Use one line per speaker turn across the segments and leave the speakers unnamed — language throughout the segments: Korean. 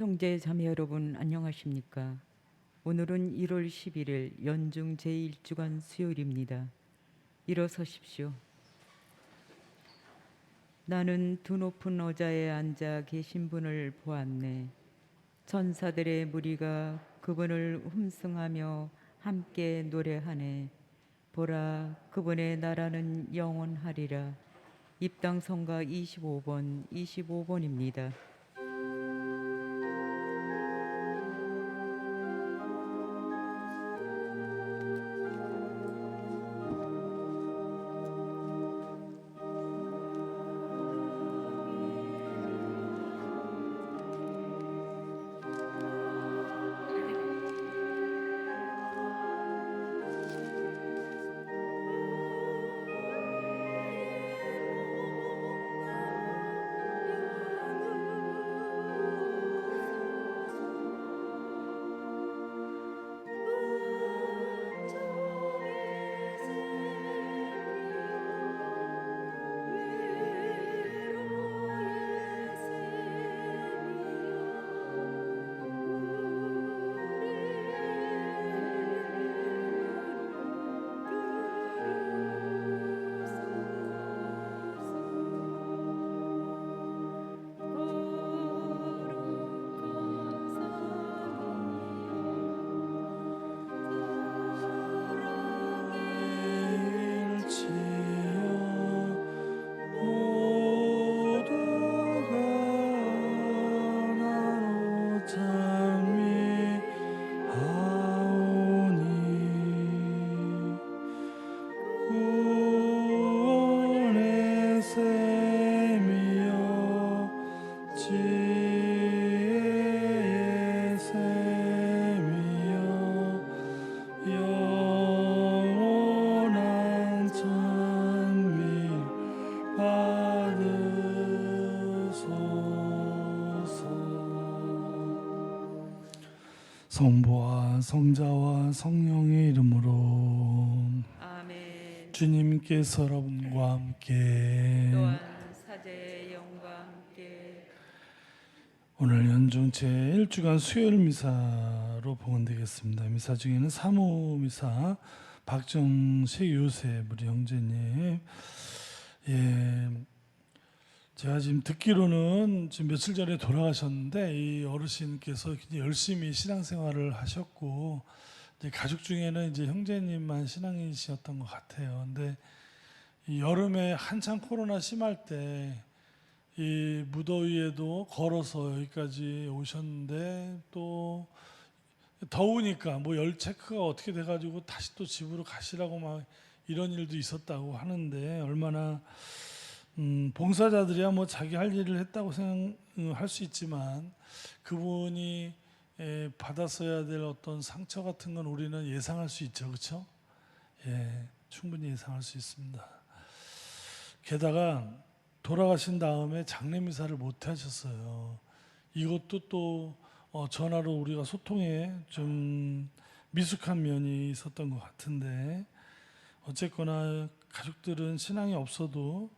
형제 자매 여러분 안녕하십니까? 오늘은 1월 11일 연중 제1주간 수요일입니다. 일어서십시오. 나는 두 높은 의자에 앉아 계신 분을 보았네. 천사들의 무리가 그분을 흠숭하며 함께 노래하네. 보라, 그분의 나라는 영원하리라. 입당성가 25번입니다.
성부와 성자와 성령의 이름으로
아멘.
주님께서 여러분과 함께
또한 사제의 영과 함께
오늘 연중 제1주간 수요일 미사로 봉헌되겠습니다. 미사 중에는 사무 미사 박정식 요셉 우리 형제님, 제가 지금 듣기로는 지금 며칠 전에 돌아가셨는데 이 어르신께서 굉장히 열심히 신앙생활을 하셨고 이제 가족 중에는 이제 형제님만 신앙이셨던 것 같아요. 근데 이 여름에 한창 코로나 심할 때 이 무더위에도 걸어서 여기까지 오셨는데 또 더우니까 뭐 열 체크가 어떻게 돼가지고 다시 또 집으로 가시라고 막 이런 일도 있었다고 하는데 얼마나 봉사자들이야 뭐 자기 할 일을 했다고 생각할 수 있지만 그분이 받았어야 될 어떤 상처 같은 건 우리는 예상할 수 있죠, 그렇죠? 충분히 예상할 수 있습니다. 게다가 돌아가신 다음에 장례 미사를 못 하셨어요. 이것도 또 전화로 우리가 소통에 좀 미숙한 면이 있었던 것 같은데 어쨌거나 가족들은 신앙이 없어도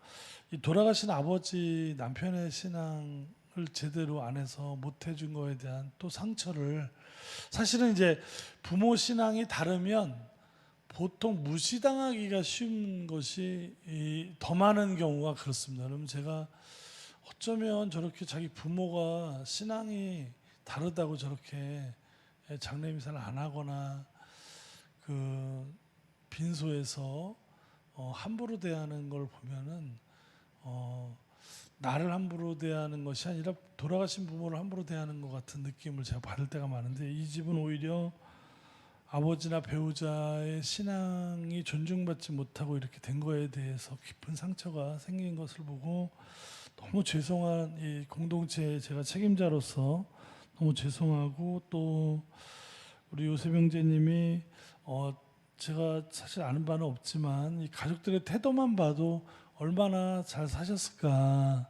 이 돌아가신 아버지 남편의 신앙을 제대로 안 해서 못 해준 거에 대한 또 상처를 사실은 이제 부모 신앙이 다르면 보통 무시당하기가 쉬운 것이 더 많은 경우가 그렇습니다. 그러면 제가 어쩌면 저렇게 자기 부모가 신앙이 다르다고 저렇게 장례 미사를 안 하거나 그 빈소에서 함부로 대하는 걸 보면은 나를 함부로 대하는 것이 아니라 돌아가신 부모를 함부로 대하는 것 같은 느낌을 제가 받을 때가 많은데 이 집은 오히려 아버지나 배우자의 신앙이 존중받지 못하고 이렇게 된 거에 대해서 깊은 상처가 생긴 것을 보고 너무 죄송한 이 공동체의 제가 책임자로서 너무 죄송하고 또 우리 요셉 형제님이 제가 사실 아는 바는 없지만 이 가족들의 태도만 봐도 얼마나 잘 사셨을까.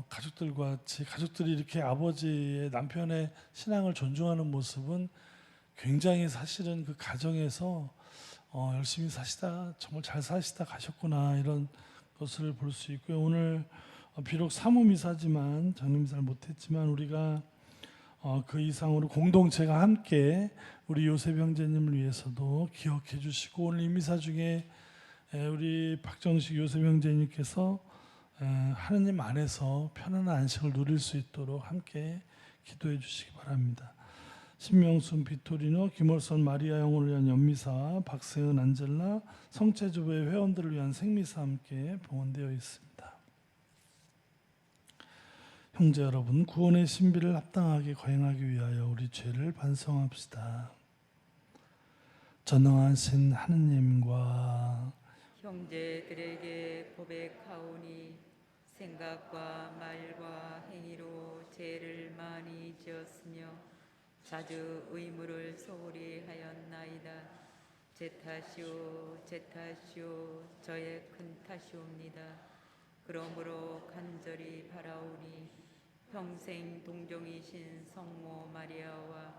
가족들과 가족들이 이렇게 아버지의 남편의 신앙을 존중하는 모습은 굉장히 사실은 그 가정에서 열심히 사시다 정말 잘 사시다 가셨구나 이런 것을 볼 수 있고요. 오늘 비록 사무미사지만 장례미사를 못했지만 우리가 그 이상으로 공동체가 함께 우리 요셉 형제님을 위해서도 기억해 주시고, 오늘 이 미사 중에 우리 박정식 요셉 형제님께서 하느님 안에서 편안한 안식을 누릴 수 있도록 함께 기도해 주시기 바랍니다. 신명순 비토리노 김월선 마리아 영혼을 위한 연미사, 박세은 안젤라 성체조회 회원들을 위한 생미사 함께 봉헌되어 있습니다. 형제 여러분, 구원의 신비를 합당하게 거행하기 위하여 우리 죄를 반성합시다. 전능하신 하느님과
형제들에게 고백하오니 생각과 말과 행위로 죄를 많이 지었으며 자주 의무를 소홀히 하였나이다. 제 탓이오 제 탓이오 저의 큰 탓이옵니다. 그러므로 간절히 바라오니 평생 동정이신 성모 마리아와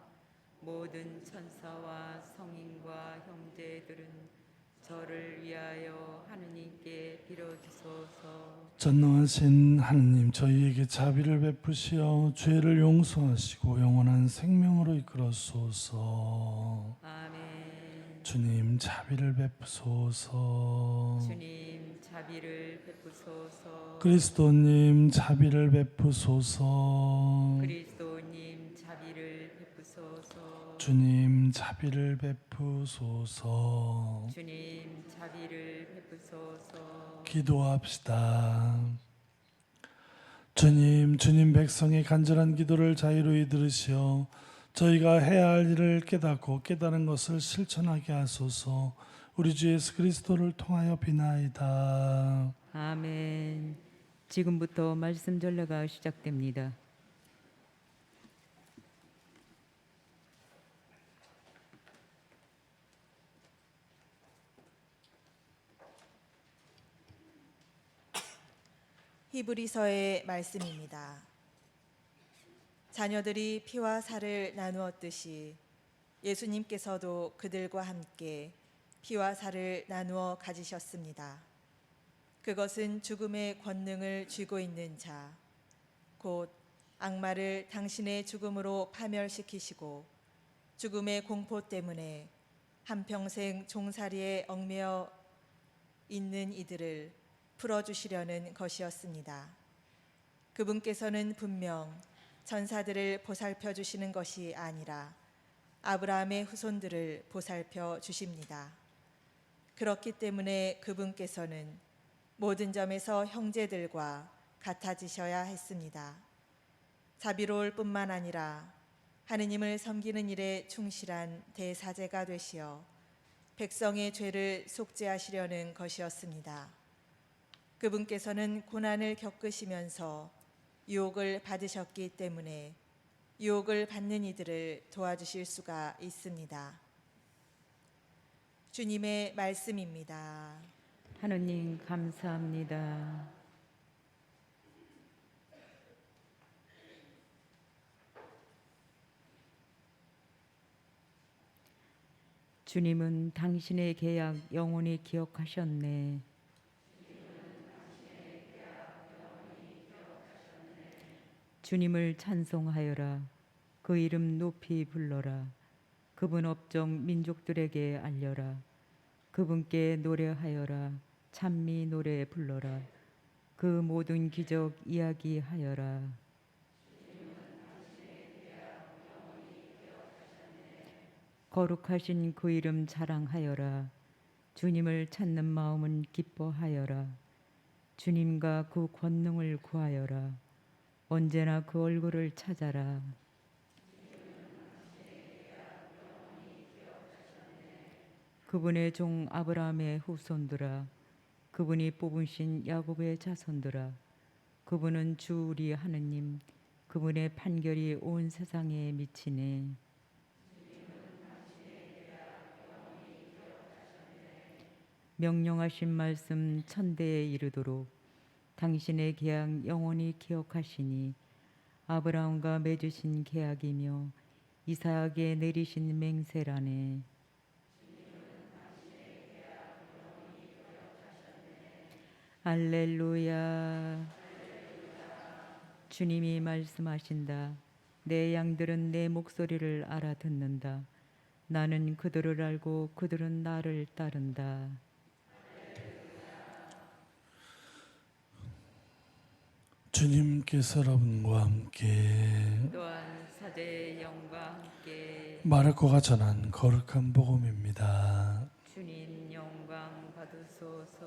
모든 천사와 성인과 형제들은 저를 위하여 하느님께 빌어주소서.
전능하신 하느님, 저희에게 자비를 베푸시어 죄를 용서하시고 영원한 생명으로 이끌어소서.
아멘.
주님, 자비를 베푸소서.
주님 자비를 베푸소서.
그리스도님, 자비를 베푸소서.
그리스도님 자비를 베푸소서.
주님, 자비를 베푸소서.
주님 자비를 베푸소서.
기도합시다. 주님 백성의 간절한 기도를 자유로이 들으시어 저희가 해야 할 일을 깨닫고 깨달은 것을 실천하게 하소서. 우리 주 예수 그리스도를 통하여 비나이다.
아멘. 지금부터 말씀 전례가 시작됩니다.
히브리서의 말씀입니다. 자녀들이 피와 살을 나누었듯이 예수님께서도 그들과 함께 피와 살을 나누어 가지셨습니다. 그것은 죽음의 권능을 쥐고 있는 자, 곧 악마를 당신의 죽음으로 파멸시키시고 죽음의 공포 때문에 한평생 종살이에 얽매여 있는 이들을 풀어주시려는 것이었습니다. 그분께서는 분명 천사들을 보살펴 주시는 것이 아니라 아브라함의 후손들을 보살펴 주십니다. 그렇기 때문에 그분께서는 모든 점에서 형제들과 같아지셔야 했습니다. 자비로울 뿐만 아니라 하느님을 섬기는 일에 충실한 대사제가 되시어 백성의 죄를 속죄하시려는 것이었습니다. 그분께서는 고난을 겪으시면서 유혹을 받으셨기 때문에 유혹을 받는 이들을 도와주실 수가 있습니다. 주님의 말씀입니다.
하느님 감사합니다. 주님은 당신의 계약 영원히 기억하셨네. 주님을 찬송하여라. 그 이름 높이 불러라. 그분 업적 민족들에게 알려라. 그분께 노래하여라. 찬미 노래 불러라. 그 모든 기적 이야기하여라. 거룩하신 그 이름 자랑하여라. 주님을 찾는 마음은 기뻐하여라. 주님과 그 권능을 구하여라. 언제나 그 얼굴을 찾아라. 그분의 종 아브라함의 후손들아, 그분이 뽑으신 야곱의 자손들아, 그분은 주 우리 하느님, 그분의 판결이 온 세상에 미치네. 명령하신 말씀 천대에 이르도록 당신의 계약 영원히 기억하시니 아브라함과 맺으신 계약이며 이삭에게 내리신 맹세라네. 할렐루야. 주님이 말씀하신다. 내 양들은 내 목소리를 알아듣는다. 나는 그들을 알고 그들은 나를 따른다.
주님께서 여러분과 함께
또한 사제의 영과 함께
마르코가 전한 거룩한 복음입니다.
주님 영광 받으소서.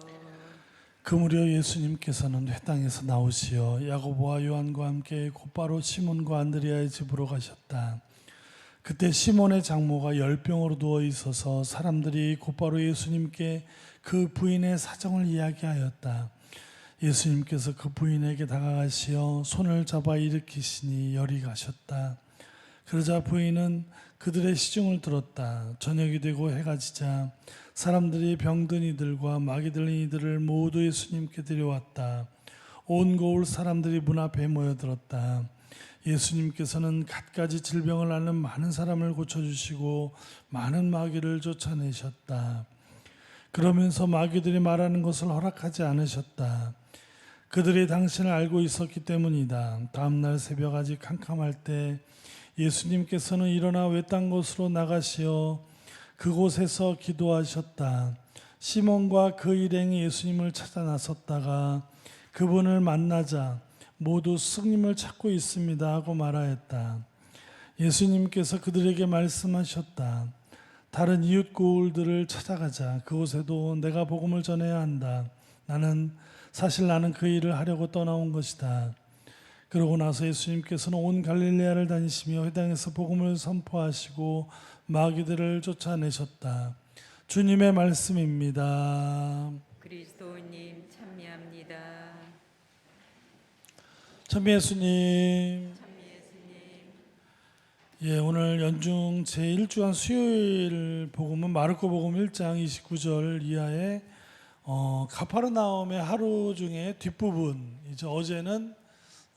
그 무렵 예수님께서는 회당에서 나오시어 야고보와 요한과 함께 곧바로 시몬과 안드레아의 집으로 가셨다. 그때 시몬의 장모가 열병으로 누워 있어서 사람들이 곧바로 예수님께 그 부인의 사정을 이야기하였다. 예수님께서 그 부인에게 다가가시어 손을 잡아 일으키시니 열이 가셨다. 그러자 부인은 그들의 시중을 들었다. 저녁이 되고 해가 지자 사람들이 병든 이들과 마귀 들린 이들을 모두 예수님께 데려왔다. 온 고을 사람들이 문 앞에 모여들었다. 예수님께서는 갖가지 질병을 앓는 많은 사람을 고쳐주시고 많은 마귀를 쫓아내셨다. 그러면서 마귀들이 말하는 것을 허락하지 않으셨다. 그들이 당신을 알고 있었기 때문이다. 다음날 새벽 아직 캄캄할 때 예수님께서는 일어나 외딴 곳으로 나가시어 그곳에서 기도하셨다. 시몬과 그 일행이 예수님을 찾아 나섰다가 그분을 만나자 모두 스승님을 찾고 있습니다 하고 말하였다. 예수님께서 그들에게 말씀하셨다. 다른 이웃 고을들을 찾아가자. 그곳에도 내가 복음을 전해야 한다. 사실 나는 그 일을 하려고 떠나온 것이다. 그러고 나서 예수님께서는 온 갈릴레아를 다니시며 회당에서 복음을 선포하시고 마귀들을 쫓아내셨다. 주님의 말씀입니다.
그리스도님 참미합니다.
참 예수님. 예, 오늘 연중 제1주간 수요일 복음은 마르코 복음 1장 29절 이하의 가파르나움의 하루 중에 뒷부분. 이제 어제는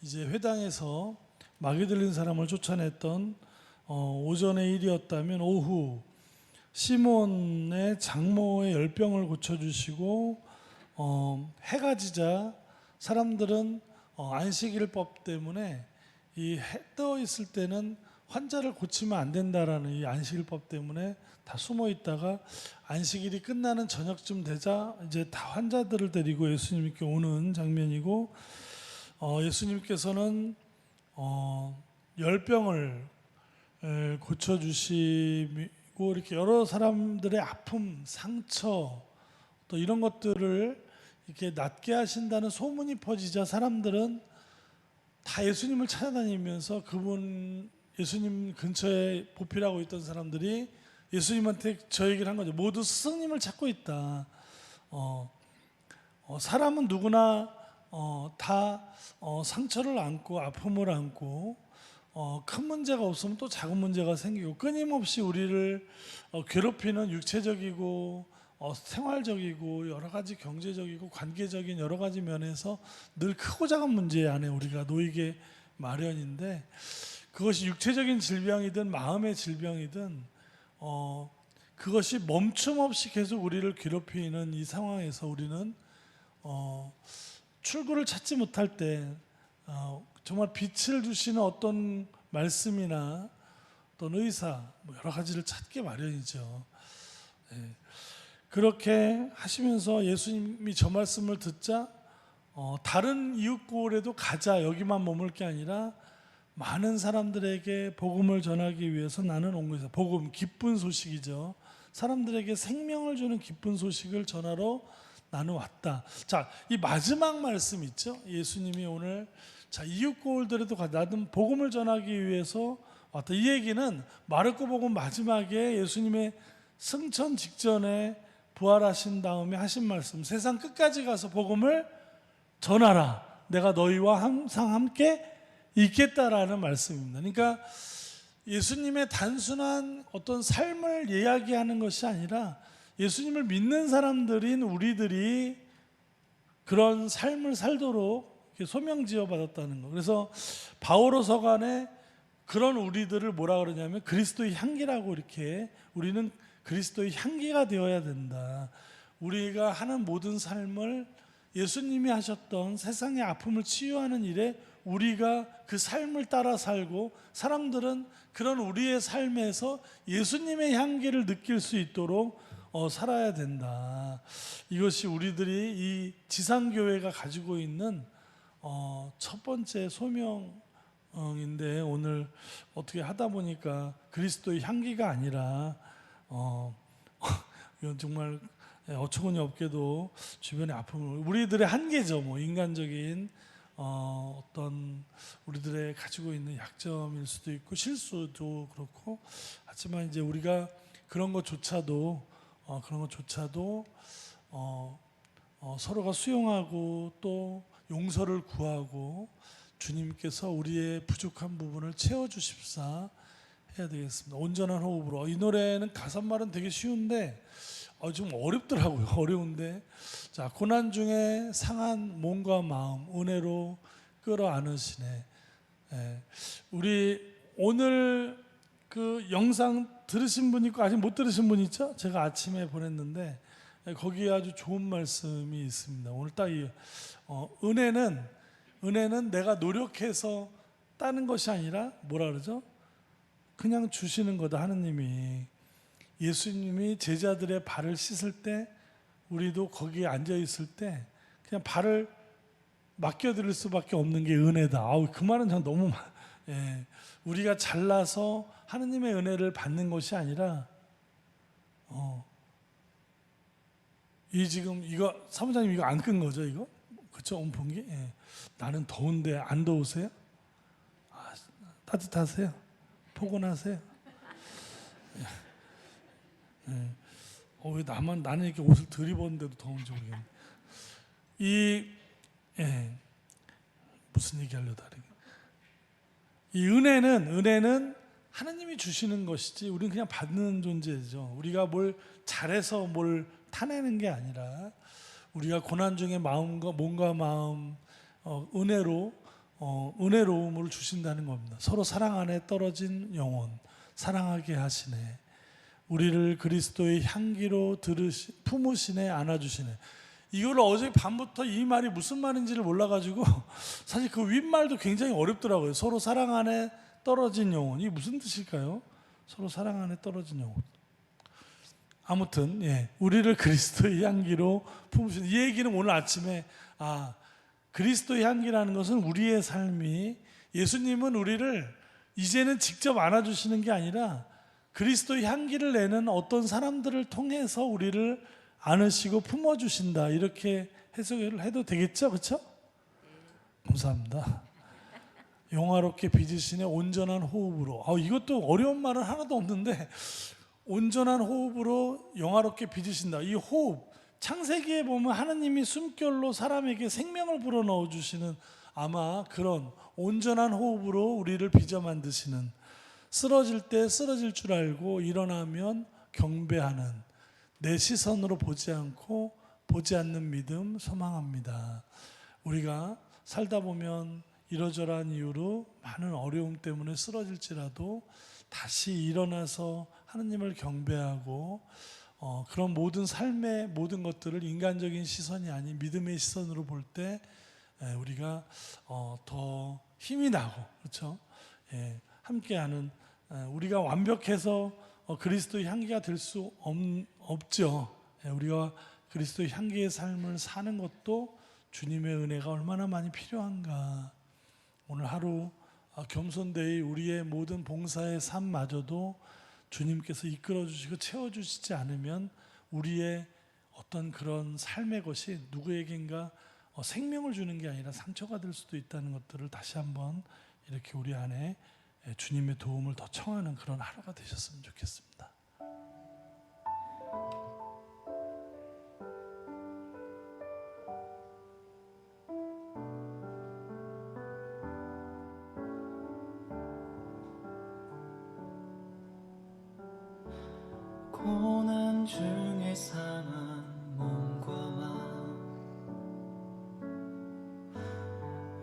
이제 회당에서 마귀 들린 사람을 쫓아냈던 오전의 일이었다면 오후 시몬의 장모의 열병을 고쳐주시고 해가 지자 사람들은 안식일법 때문에 이 해 떠 있을 때는 환자를 고치면 안 된다라는 이 안식일법 때문에 다 숨어 있다가 안식일이 끝나는 저녁쯤 되자 이제 다 환자들을 데리고 예수님께 오는 장면이고, 예수님께서는 열병을 고쳐주시고 이렇게 여러 사람들의 아픔, 상처 또 이런 것들을 이렇게 낫게 하신다는 소문이 퍼지자 사람들은 다 예수님을 찾아다니면서 예수님 근처에 보필하고 있던 사람들이 예수님한테 저 얘기를 한 거죠. 모두 스승님을 찾고 있다. 사람은 누구나 다 상처를 안고 아픔을 안고 큰 문제가 없으면 또 작은 문제가 생기고 끊임없이 우리를 괴롭히는 육체적이고 생활적이고 여러 가지 경제적이고 관계적인 여러 가지 면에서 늘 크고 작은 문제 안에 우리가 놓이게 마련인데, 그것이 육체적인 질병이든 마음의 질병이든 그것이 멈춤 없이 계속 우리를 괴롭히는 이 상황에서 우리는 출구를 찾지 못할 때 정말 빛을 주시는 어떤 말씀이나 어떤 의사 여러 가지를 찾기 마련이죠. 그렇게 하시면서 예수님이 저 말씀을 듣자 다른 이웃 고을에도 가자, 여기만 머물 게 아니라 많은 사람들에게 복음을 전하기 위해서 나는 온 것이다. 복음, 기쁜 소식이죠. 사람들에게 생명을 주는 기쁜 소식을 전하러 나는 왔다. 자, 이 마지막 말씀 있죠. 예수님이 오늘 이웃 고을들에도 나는 복음을 전하기 위해서 왔다. 이 얘기는 마르코 복음 마지막에 예수님의 승천 직전에 부활하신 다음에 하신 말씀, 세상 끝까지 가서 복음을 전하라. 내가 너희와 항상 함께 있겠다라는 말씀입니다. 그러니까 예수님의 단순한 어떤 삶을 이야기하는 것이 아니라 예수님을 믿는 사람들인 우리들이 그런 삶을 살도록 소명지어 받았다는 거. 그래서 바오로 서간에 그런 우리들을 뭐라 그러냐면 그리스도의 향기라고, 이렇게 우리는 그리스도의 향기가 되어야 된다. 우리가 하는 모든 삶을 예수님이 하셨던 세상의 아픔을 치유하는 일에 우리가 그 삶을 따라 살고 사람들은 그런 우리의 삶에서 예수님의 향기를 느낄 수 있도록 살아야 된다. 이것이 우리들이 이 지상교회가 가지고 있는 첫 번째 소명인데, 오늘 어떻게 하다 보니까 그리스도의 향기가 아니라 이건 정말 어처구니 없게도 주변의 아픔을, 우리들의 한계죠. 뭐 인간적인 어떤 우리들의 가지고 있는 약점일 수도 있고 실수도 그렇고, 하지만 이제 우리가 그런 것조차도 서로가 수용하고 또 용서를 구하고 주님께서 우리의 부족한 부분을 채워주십사 해야 되겠습니다. 온전한 호흡으로. 이 노래는 가사말은 되게 쉬운데 좀 어렵더라고요. 어려운데, 자, 고난 중에 상한 몸과 마음 은혜로 끌어안으시네. 우리 오늘 그 영상 들으신 분 있고 아직 못 들으신 분 있죠? 제가 아침에 보냈는데 거기에 아주 좋은 말씀이 있습니다. 오늘 딱 이 은혜는 내가 노력해서 따는 것이 아니라 뭐라 그러죠? 그냥 주시는 거다. 하느님이, 예수님이 제자들의 발을 씻을 때 우리도 거기에 앉아 있을 때 그냥 발을 맡겨드릴 수밖에 없는 게 은혜다. 그 말은 전 너무 우리가 잘나서 하느님의 은혜를 받는 것이 아니라 이 지금 이거 사무장님 이거 안 끈 거죠? 이거 그쵸? 온풍기? 나는 더운데 안 더우세요? 따뜻하세요? 포근하세요? 왜 나는 이렇게 옷을 덜 입었는데도 더운지 모르겠네. 무슨 얘기 하려다 이 은혜는 하나님이 주시는 것이지 우리는 그냥 받는 존재죠. 우리가 뭘 잘해서 뭘 타내는 게 아니라 우리가 고난 중에 몸과 마음 은혜로움을 주신다는 겁니다. 서로 사랑 안에 떨어진 영혼 사랑하게 하시네. 우리를 그리스도의 향기로 품으시네, 안아주시네. 이걸 어제 밤부터 이 말이 무슨 말인지를 몰라가지고 사실 그 윗말도 굉장히 어렵더라고요. 서로 사랑 안에 떨어진 영혼, 이게 무슨 뜻일까요? 서로 사랑 안에 떨어진 영혼. 아무튼 우리를 그리스도의 향기로 품으시는, 이 얘기는 오늘 아침에 그리스도의 향기라는 것은 우리의 삶이, 예수님은 우리를 이제는 직접 안아주시는 게 아니라 그리스도의 향기를 내는 어떤 사람들을 통해서 우리를 안으시고 품어주신다, 이렇게 해석을 해도 되겠죠? 그렇죠? 감사합니다. 영화롭게 빚으시네 온전한 호흡으로. 이것도 어려운 말은 하나도 없는데, 온전한 호흡으로 영화롭게 빚으신다. 이 호흡, 창세기에 보면 하나님이 숨결로 사람에게 생명을 불어넣어 주시는 아마 그런 온전한 호흡으로 우리를 빚어 만드시는, 쓰러질 때 쓰러질 줄 알고 일어나면 경배하는, 내 시선으로 보지 않고 보지 않는 믿음 소망합니다. 우리가 살다 보면 이러저러한 이유로 많은 어려움 때문에 쓰러질지라도 다시 일어나서 하느님을 경배하고 그런 모든 삶의 모든 것들을 인간적인 시선이 아닌 믿음의 시선으로 볼 때 우리가 더 힘이 나고, 그렇죠? 함께하는, 우리가 완벽해서 그리스도의 향기가 될 수 없죠. 우리가 그리스도의 향기의 삶을 사는 것도 주님의 은혜가 얼마나 많이 필요한가. 오늘 하루 겸손되이 우리의 모든 봉사의 삶마저도 주님께서 이끌어 주시고 채워 주시지 않으면 우리의 어떤 그런 삶의 것이 누구에겐가 생명을 주는 게 아니라 상처가 될 수도 있다는 것들을 다시 한번 이렇게 우리 안에 주님의 도움을 더 청하는 그런 하루가 되셨으면 좋겠습니다.
고난 중에 상한 몸과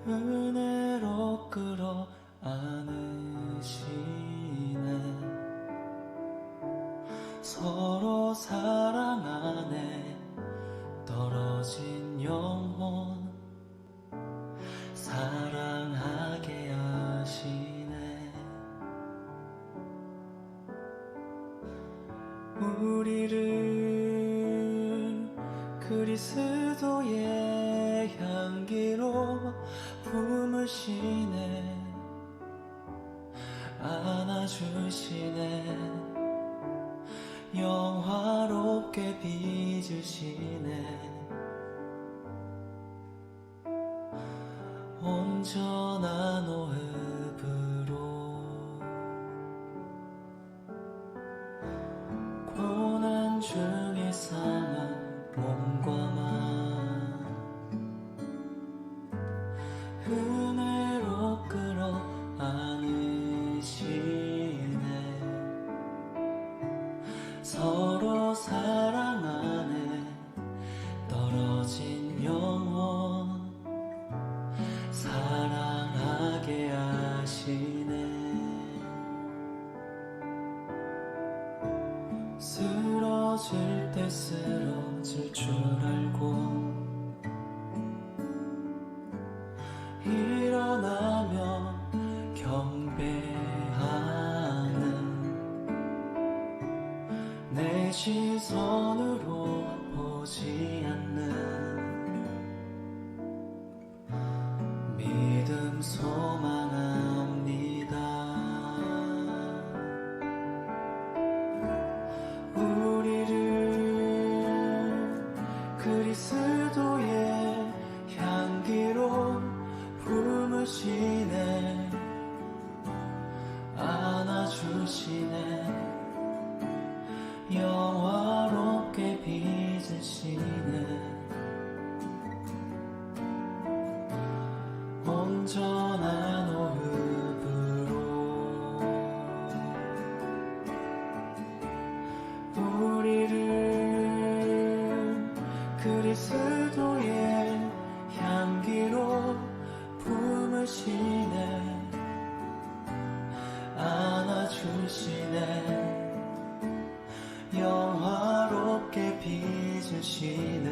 마음 은혜로 끌어 안으시네. 서로 사랑 안에 떨어진 영혼 사랑하시네. 우리를 그리스도의 향기로 품으시네. 안아주시네. 영화롭게 빚으시네. 온전한 호흡으로 고난 중에 상한 몸과 맘 은혜로 끌어 안으시네. 서로 사랑 안에 떨어진 영혼 사랑하게 하시네. 쓰러질 때 쓰러질 줄 알고 일어나며 경배하는 내 시선으로 보지 않는 믿음 소망합니다. 우리를 그리스도의 향기로 품으시네. 안아주시네. 영화롭게 빚으시네. 온전한 호흡으로 우리를 그리스도의 향기로 품으시네. 안아주시네. 영화롭게 빚으시네.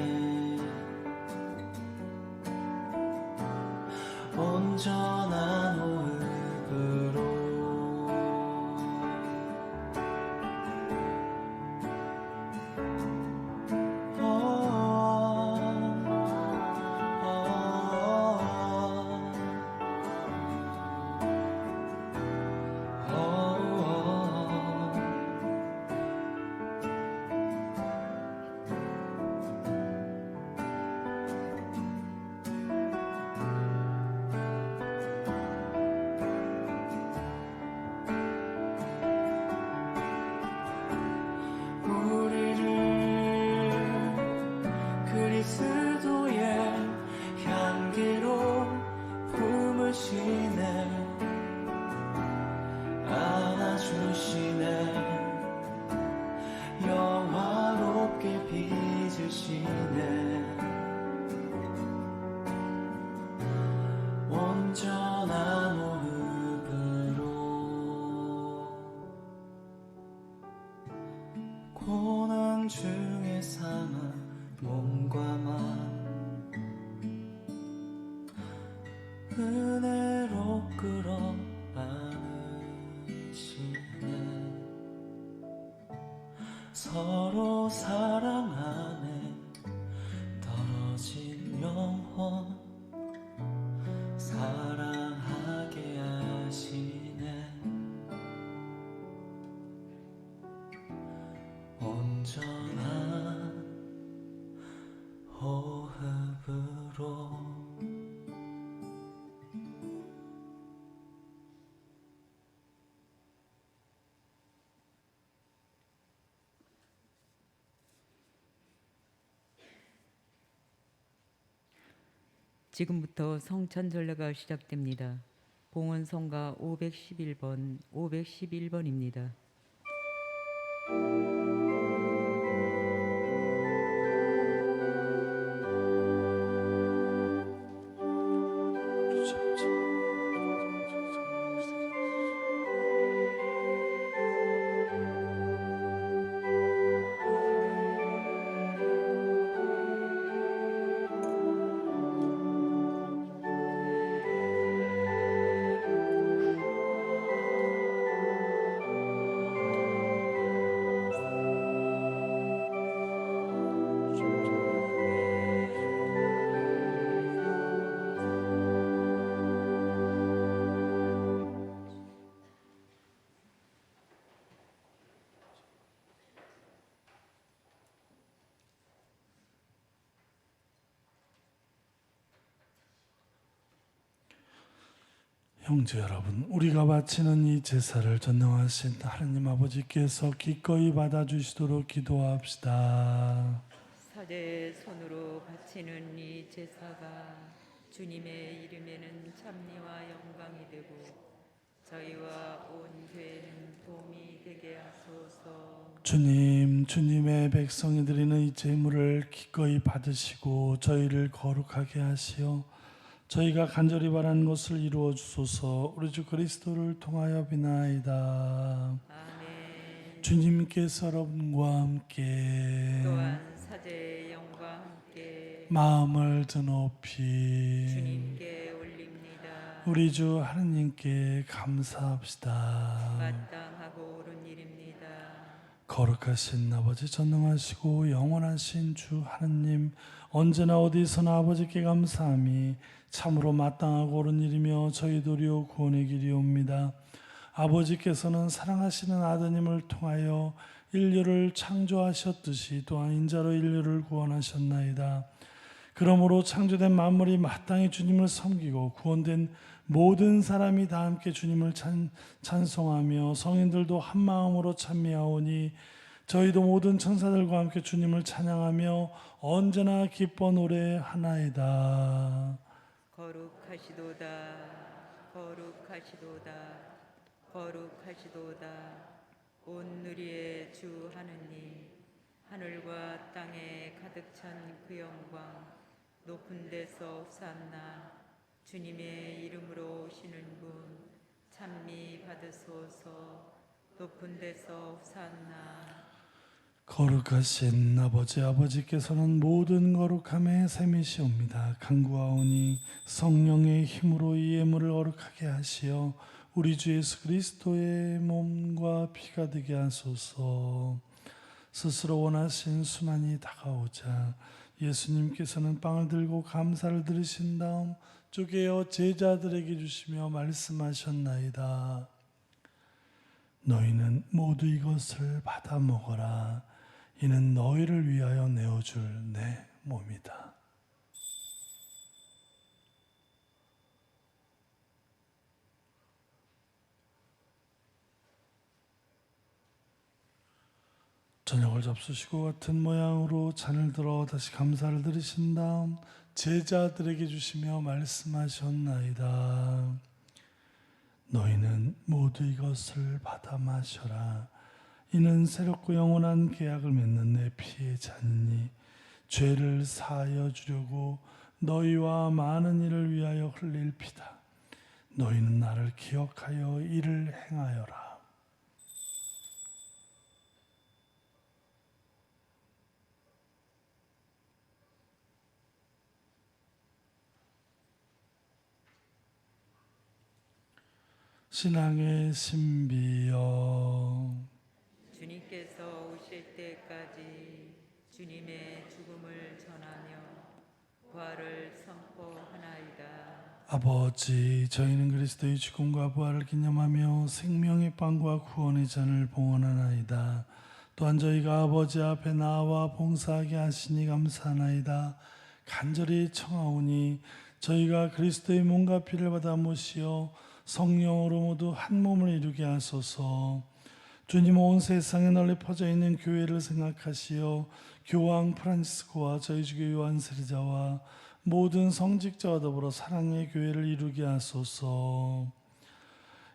온전한 호흡으로 그리스도의 향기로 품으시네. 안아주시네. 영화롭게 빚으시네. 온전한 호흡으로 고난 중에 상한 몸과 맘 은혜로 끌어 안으시네. 서로 사랑 안에 떨어진 영혼 사랑하게 하시네. 온전한 호흡으로
지금부터 성찬절례가 시작됩니다. 봉헌성가 511번, 511번입니다.
형제 여러분, 우리가 바치는 이 제사를 전능하신 하나님 아버지께서 기꺼이 받아주시도록 기도합시다.
사제의 손으로 바치는 이 제사가 주님의 이름에는 찬미와 영광이 되고 저희와 온 교회는 도움이 되게 하소서.
주님의 백성이 드리는 이 제물을 기꺼이 받으시고 저희를 거룩하게 하시어 저희가 간절히 바라는 것을 이루어 주소서. 우리 주 그리스도를 통하여 비나이다.
아멘.
주님께서 여러분과 함께
또한 사제의 영과 함께
마음을 드높이
주님께 올립니다.
우리 주 하느님께 감사합시다.
마땅하고 옳은 일입니다.
거룩하신 아버지, 전능하시고 영원하신 주 하느님, 언제나 어디서나 아버지께 감사함이 참으로 마땅하고 옳은 일이며 저희 도리오 구원의 길이옵니다. 아버지께서는 사랑하시는 아드님을 통하여 인류를 창조하셨듯이 또한 인자로 인류를 구원하셨나이다. 그러므로 창조된 만물이 마땅히 주님을 섬기고 구원된 모든 사람이 다 함께 주님을 찬송하며 성인들도 한 마음으로 찬미하오니 저희도 모든 천사들과 함께 주님을 찬양하며 언제나 기뻐 노래하나이다.
거룩하시도다. 거룩하시도다. 거룩하시도다. 온 누리의 주 하느님, 하늘과 땅에 가득 찬 그 영광, 높은 데서 옵산나. 주님의 이름으로 오시는 분 찬미 받으소서. 높은 데서 옵산나.
거룩하신 아버지께서는 모든 거룩함의 셈이시옵니다. 간구하오니 성령의 힘으로 이 예물을 거룩하게 하시어 우리 주 예수 그리스도의 몸과 피가 되게 하소서. 스스로 원하신 순환이 다가오자 예수님께서는 빵을 들고 감사를 드리신 다음 쪼개어 제자들에게 주시며 말씀하셨나이다. 너희는 모두 이것을 받아 먹어라. 이는 너희를 위하여 내어줄 내 몸이다. 저녁을 잡수시고 같은 모양으로 잔을 들어 다시 감사를 드리신 다음 제자들에게 주시며 말씀하셨나이다. 너희는 모두 이것을 받아 마셔라. 이는 새롭고 영원한 계약을 맺는 내 피의 잔이니 죄를 사하여 주려고 너희와 많은 이를 위하여 흘릴 피다. 너희는 나를 기억하여 이를 행하여라. 신앙의 신비여,
주님께서 오실 때까지 주님의 죽음을 전하며 부활을 선포하나이다.
아버지, 저희는 그리스도의 죽음과 부활을 기념하며 생명의 빵과 구원의 잔을 봉헌하나이다. 또한 저희가 아버지 앞에 나와 봉사하게 하시니 감사하나이다. 간절히 청하오니 저희가 그리스도의 몸과 피를 받아 모시어 성령으로 모두 한 몸을 이루게 하소서. 주님, 온 세상에 널리 퍼져 있는 교회를 생각하시어 교황 프란치스코와 저희 주교 요한 세리자와 모든 성직자와 더불어 사랑의 교회를 이루게 하소서.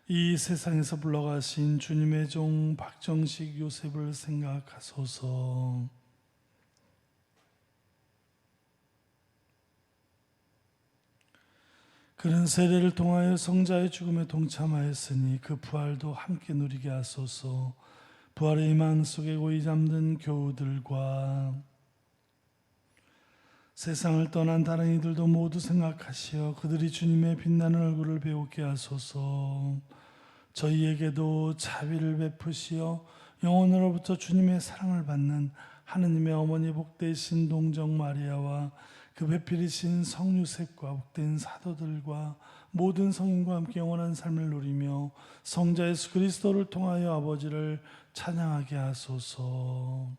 이 세상에서 불러가신 주님의 종 박정식 요셉을 생각하소서. 그는 세례를 통하여 성자의 죽음에 동참하였으니 그 부활도 함께 누리게 하소서. 부활의 희망 속에 고이 잠든 교우들과 세상을 떠난 다른 이들도 모두 생각하시어 그들이 주님의 빛나는 얼굴을 배우게 하소서. 저희에게도 자비를 베푸시어 영혼으로부터 주님의 사랑을 받는 하느님의 어머니 복되신 동정 마리아와 그 배필이신 성유셉과 복된 사도들과 모든 성인과 함께 영원한 삶을 누리며 성자 예수 그리스도를 통하여 아버지를 찬양하게 하소서.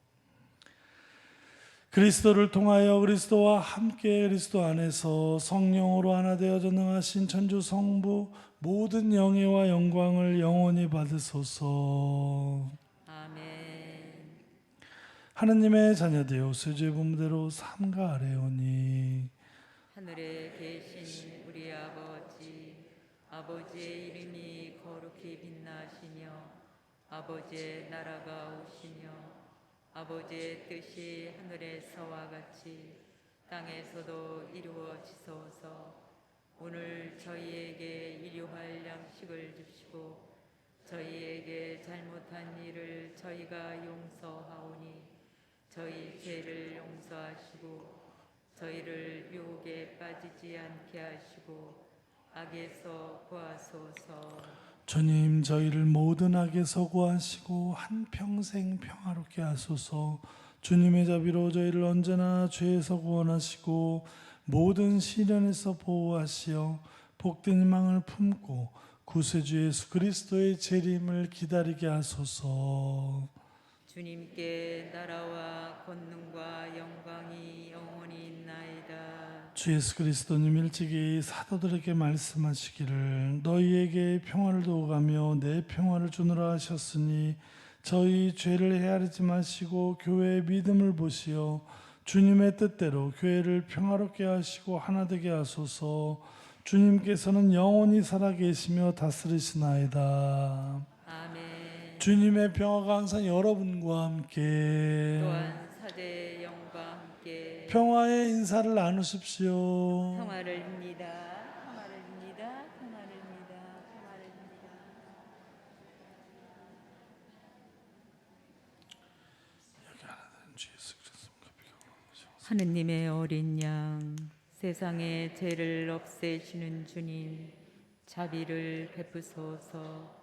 그리스도를 통하여 그리스도와 함께 그리스도 안에서 성령으로 하나 되어 전능하신 천주 성부 모든 영예와 영광을 영원히 받으소서.
아멘.
하느님의 자녀되어 세주의 분대로 삼가 아뢰오니
하늘에 계신 우리 아버지, 아버지의 이름이 거룩히 빛나시며 아버지의 나라가 오시며 아버지의 뜻이 하늘에서와 같이 땅에서도 이루어지소서. 오늘 저희에게 일용할 양식을 주시고 저희에게 잘못한 일을 저희가 용서하오니 저희 죄를 용서하시고 저희를 유혹에 빠지지 않게 하시고 악에서 구하소서.
주님 저희를 모든 악에서 구하시고 한평생 평화롭게 하소서. 주님의 자비로 저희를 언제나 죄에서 구원하시고 모든 시련에서 보호하시어 복된 희망을 품고 구세주 예수 그리스도의 재림을 기다리게 하소서.
주님께 나라와 권능과 영광이 영원히 있나이다.
주 예수 그리스도님 일찍이 사도들에게 말씀하시기를 너희에게 평화를 두어가며 내 평화를 주노라 하셨으니 저희 죄를 헤아리지 마시고 교회의 믿음을 보시어 주님의 뜻대로 교회를 평화롭게 하시고 하나 되게 하소서. 주님께서는 영원히 살아계시며 다스리시나이다.
아멘.
주님의 평화가 항상 여러분과 함께
또한 사제의 영과 함께
평화의 인사를 나누십시오.
평화를 입니다. 평화를 입니다. 평화를 입니다. 평화를 입니다. 하느님의 어린 양, 세상의 죄를 없애시는 주님, 자비를 베푸소서.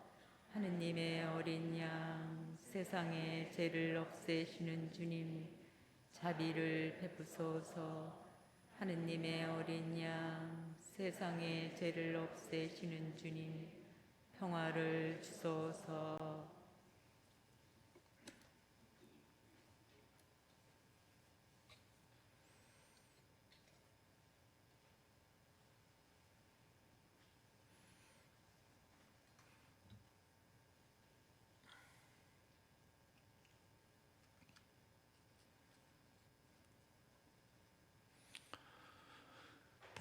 하느님의 어린 양, 세상의 죄를 없애시는 주님, 자비를 베푸소서. 하느님의 어린 양, 세상의 죄를 없애시는 주님, 평화를 주소서.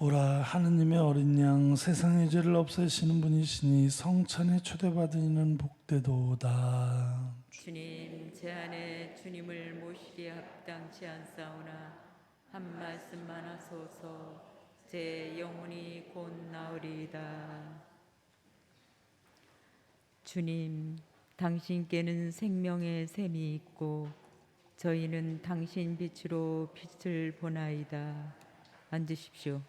보라 하느님의 어린 양 세상의 죄를 없애시는 분이시니 성찬에 초대받은 이는 복되도다.
주님, 제 안에 주님을 모시기에 합당치 않사오나 한 말씀만 하소서. 제 영혼이 곧 나으리이다. 주님, 당신께는 생명의 샘이 있고 저희는 당신 빛으로 빛을 보나이다. 앉으십시오.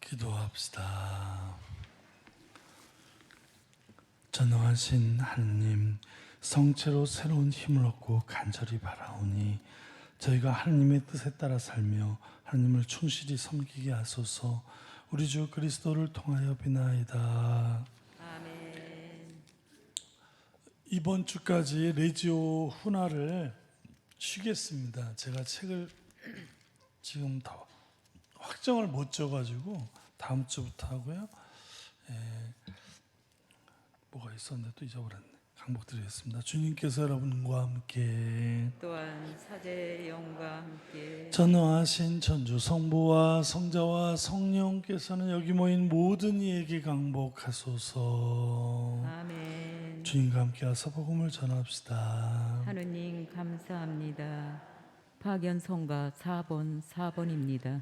기도합시다. 전능하신 하느님, 성체로 새로운 힘을 얻고 간절히 바라오니 저희가 하느님의 뜻에 따라 살며 하느님을 충실히 섬기게 하소서. 우리 주 그리스도를 통하여 비나이다.
아멘.
이번 주까지 레지오 훈화를 쉬겠습니다. 제가 책을 지금 다 확정을 못 져가지고 다음 주부터 하고요. 뭐가 있었는데 또 잊어버렸네. 강복드리겠습니다. 주님께서 여러분과 함께
또한 사제의 영과 함께
전능하신 천주 성부와 성자와 성령께서는 여기 모인 모든 이에게 강복하소서.
아멘.
주님과 함께하서 복음을 전합시다.
하느님 감사합니다. 파견성가 4번입니다.